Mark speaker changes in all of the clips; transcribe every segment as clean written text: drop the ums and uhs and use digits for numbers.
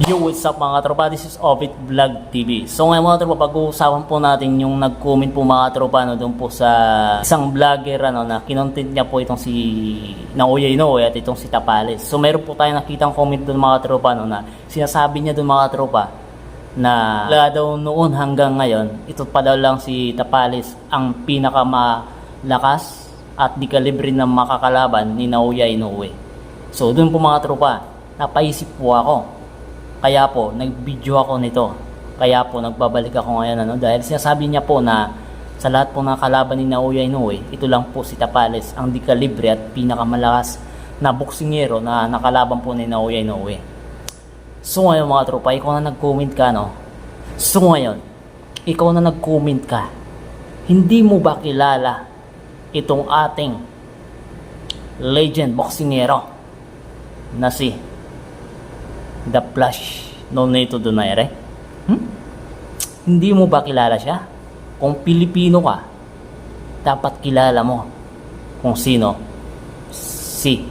Speaker 1: Yo, what's up mga tropa? This is Obit Vlog TV. So ngayon mga tropa, pag-uusapan po natin yung nag-comment po mga tropa doon po sa isang vlogger na kinontent niya po itong si Naoya Inoue at itong si Tapales. So meron po tayong nakitang comment doon mga tropa na sinasabi niya doon mga tropa na wala daw noon hanggang ngayon, ito pa daw lang si Tapales ang pinakamalakas at di kalibre na makakalaban ni Naoya Inoue. So doon po mga tropa, napaisip po ako. Kaya po, nag-video ako nito. Kaya po, nagbabalik ako ngayon. Dahil sinasabi niya po na sa lahat po ng kalaban ni Naoya Inoue, ito lang po si Tapales ang di kalibre at pinakamalakas na boksingero na nakalaban po ni Naoya Inoue. So ngayon mga tropa, ikaw na nag-comment ka, no? So ngayon, ikaw na nag-comment ka, hindi mo ba kilala itong ating legend boksingero na si The Flash Nonito Donaire? Hindi mo ba kilala siya? Kung Pilipino ka, dapat kilala mo kung sino si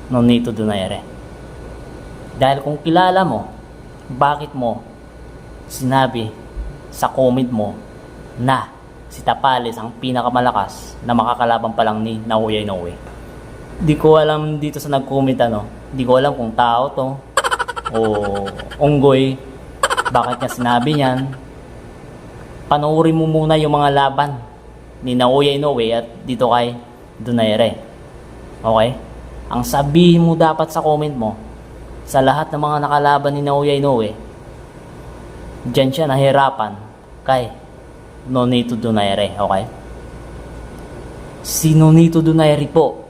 Speaker 1: Nonito Donaire. Dahil kung kilala mo, bakit mo sinabi sa comment mo na si Tapales ang pinakamalakas na makakalaban pa lang ni Naoya Inoue? Di ko alam dito sa nag-comment di ko alam kung tao to o unggoy, bakit niya sinabi niyan. Panoorin mo muna yung mga laban ni Naoya Inoue at dito kay Donaire. Okay? Ang sabihin mo dapat sa comment mo, sa lahat ng mga nakalaban ni Naoya Inoue, dyan siya nahirapan kay Nonito Donaire. Okay? Si Nonito Donaire po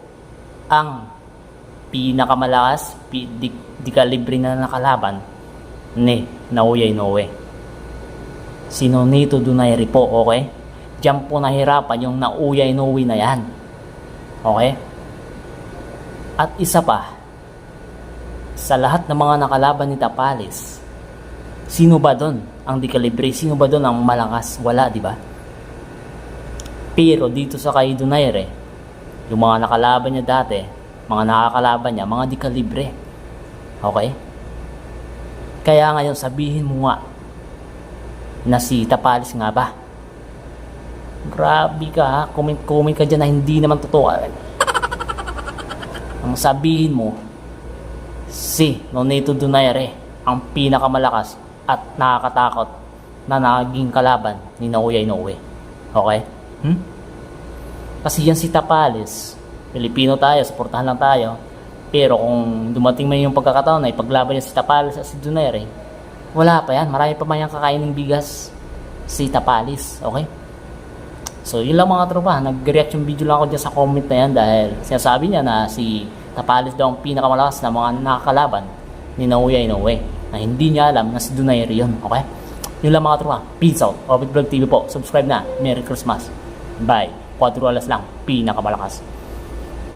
Speaker 1: ang pinakamalakas, di kalibre na nakalaban ni Naoya Inoue. Si Nonito Donaire po, okay? Diyan po nahirapan yung Naoya Inoue na yan. Okay? At isa pa, sa lahat ng mga nakalaban ni Tapales, sino ba doon ang di kalibre? Sino ba doon ang malakas? Wala, di ba? Pero dito sa kay Donaire, yung mga nakalaban niya dati, mga nakakalaban niya, mga di kalibre. Okay? Kaya ngayon sabihin mo nga na si Tapales nga ba? Grabe ka ha, comment ka dyan na hindi naman totoo. Ang sabihin mo, si Nonito Donaire ang pinakamalakas at nakakatakot na naging kalaban ni Naoya Inoue. Okay? Kasi yan si Tapales, Pilipino tayo, suportahan lang tayo. Pero kung dumating man yung pagkakataon na ipaglaban niya si Tapales at si Donaire, wala pa yan. Marami pa man yung kakainin bigas si Tapales. Okay? So yun lang mga tropa. Nag-react yung video lang ako dyan sa comment na yan dahil sinasabi niya na si Tapales daw ang pinakamalakas na mga nakakalaban ni Naoya Inoue, na hindi niya alam na si Donaire yun. Okay? Yun lang mga tropa. Peace out. Obit Vlog TV po. Subscribe na. Merry Christmas. Bye. 4 oras lang. Pinakamalakas.